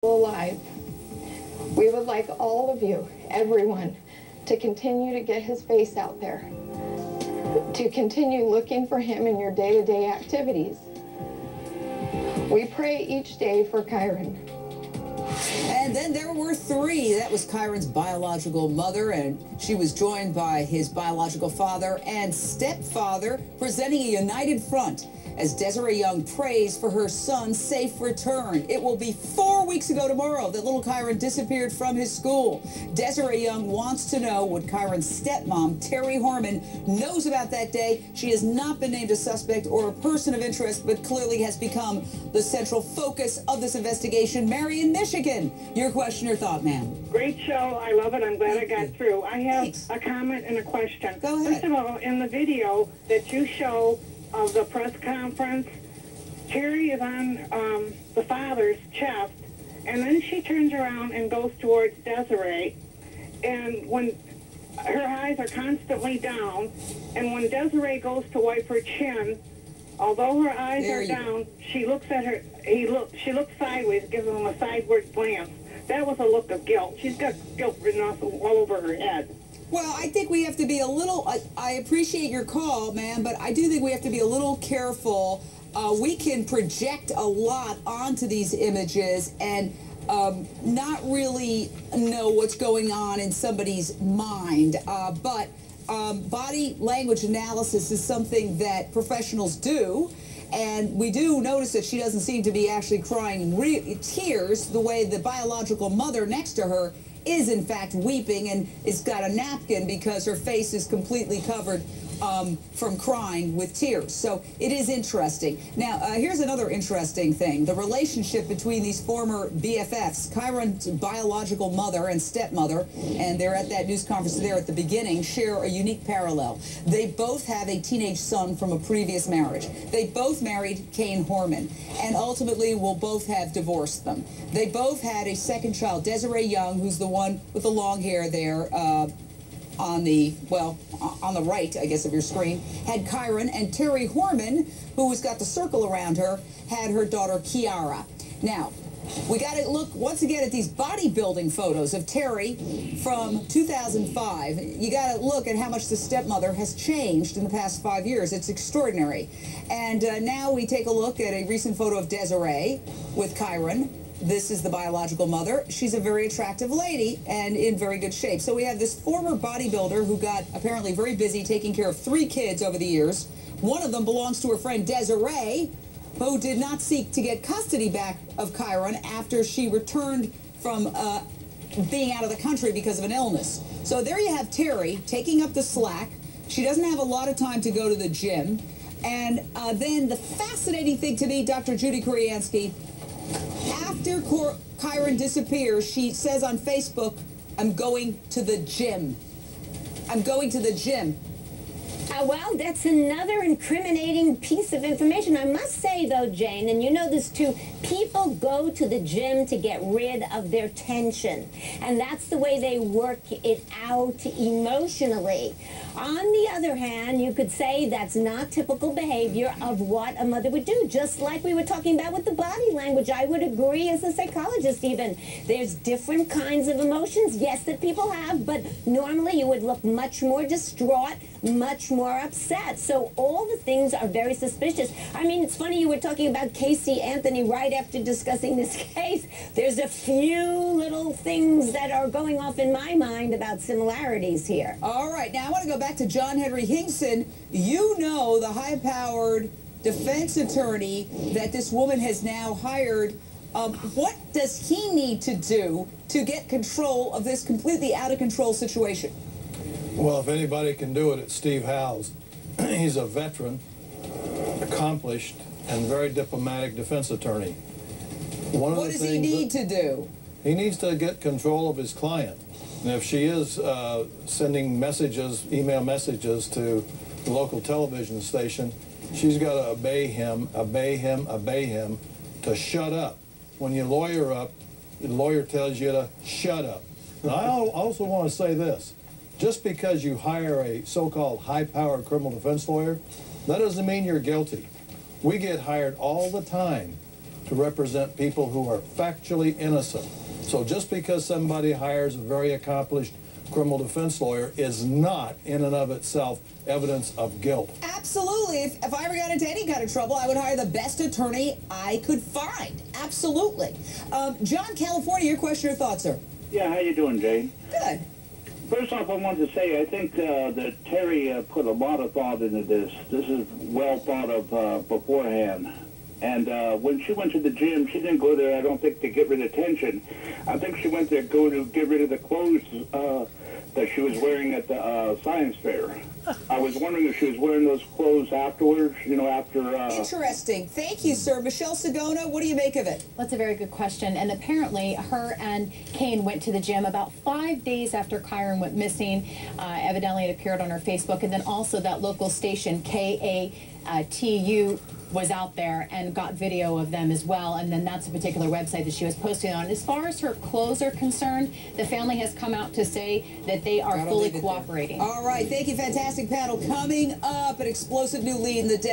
alive. We would like all of you, everyone, to continue to get his face out there, to continue looking for him in your day-to-day activities. We pray each day for Kyron. And then there were three. That was Kyron's biological mother, and she was joined by his biological father and stepfather, presenting a united front as Desiree Young prays for her son's safe return. It will be 4 weeks ago tomorrow that little Kyron disappeared from his school. Desiree Young wants to know what Kyron's stepmom, Terry Horman, knows about that day. She has not been named a suspect or a person of interest, but clearly has become the central focus of this investigation. Mary in Michigan, your question or thought, ma'am? Great show. I love it. I'm glad I got through. I have a comment and a question. Go ahead. First of all, in the video that you show of the press conference, Terry is on the father's chest, and then she turns around and goes towards Desiree, and when her eyes are constantly down, and when Desiree goes to wipe her chin, although her eyes are down, she looks at her. She looks sideways, gives him a sideward glance. That was a look of guilt. She's got guilt written all over her head. Well, I think we have to be a little, I appreciate your call, ma'am, but I do think we have to be a little careful. We can project a lot onto these images and not really know what's going on in somebody's mind. But body language analysis is something that professionals do. And we do notice that she doesn't seem to be actually crying tears the way the biological mother next to her is in fact weeping and has got a napkin because her face is completely covered from crying with tears. So it is interesting. Now, here's another interesting thing. The relationship between these former BFFs, Kyron's biological mother and stepmother, and they're at that news conference there at the beginning, share a unique parallel. They both have a teenage son from a previous marriage. They both married Kyron Horman, and ultimately will both have divorced them. They both had a second child, Desiree Young, who's the one with the long hair there, on the right, I guess, of your screen, had Kyron, and Terry Horman, who has got the circle around her, had her daughter Kiara. Now, we got to look once again at these bodybuilding photos of Terry from 2005. You got to look at how much the stepmother has changed in the past 5 years. It's extraordinary. And now we take a look at a recent photo of Desiree with Kyron. This is the biological mother. She's a very attractive lady and in very good shape. So we have this former bodybuilder who got apparently very busy taking care of 3 kids over the years. One of them belongs to her friend Desiree, who did not seek to get custody back of Kyron after she returned from being out of the country because of an illness. So there you have Terry taking up the slack. She doesn't have a lot of time to go to the gym. And then the fascinating thing to me, Dr. Judy Kuriansky, after Kyron disappears, she says on Facebook, "I'm going to the gym. I'm going to the gym." Well, that's another incriminating piece of information. I must say, though, Jane, and you know this too, people go to the gym to get rid of their tension. And that's the way they work it out emotionally. On the other hand, you could say that's not typical behavior of what a mother would do. Just like we were talking about with the body language, I would agree as a psychologist even. There's different kinds of emotions, yes, that people have, but normally you would look much more distraught, much more upset. So all the things are very suspicious. I mean, it's funny you were talking about Casey Anthony right after discussing this case. There's a few little things that are going off in my mind about similarities here. All right, now I want to go back to John Henry Hinkson. You know, the high-powered defense attorney that this woman has now hired. What does he need to do to get control of this completely out-of-control situation? Well, if anybody can do it, it's Steve Howes. He's a veteran, accomplished, and very diplomatic defense attorney. What does he need to do? He needs to get control of his client. And if she is sending messages, email messages to the local television station, she's got to obey him to shut up. When you lawyer up, the lawyer tells you to shut up. Now, I also want to say this. Just because you hire a so-called high-powered criminal defense lawyer, that doesn't mean you're guilty. We get hired all the time to represent people who are factually innocent. So just because somebody hires a very accomplished criminal defense lawyer is not in and of itself evidence of guilt. Absolutely. If I ever got into any kind of trouble, I would hire the best attorney I could find. Absolutely. John, California, your question or thoughts, sir? Yeah, how you doing, Jane? Good. First off, I wanted to say I think that Terry put a lot of thought into this. This is well thought of beforehand. And when she went to the gym, she didn't go there, I don't think, to get rid of tension. I think she went there to get rid of the clothes that she was wearing at the science fair. I was wondering if she was wearing those clothes afterwards, you know, after... Interesting. Thank you, sir. Michelle Sagona, what do you make of it? That's a very good question. And apparently, her and Kane went to the gym about 5 days after Kyron went missing. Evidently, it appeared on her Facebook. And then also that local station, KATU, was out there and got video of them as well, and then that's a particular website that she was posting on. As far as her clothes are concerned, the family has come out to say that they are fully cooperating. All right, thank you, fantastic panel. Coming up, an explosive new lead in the day.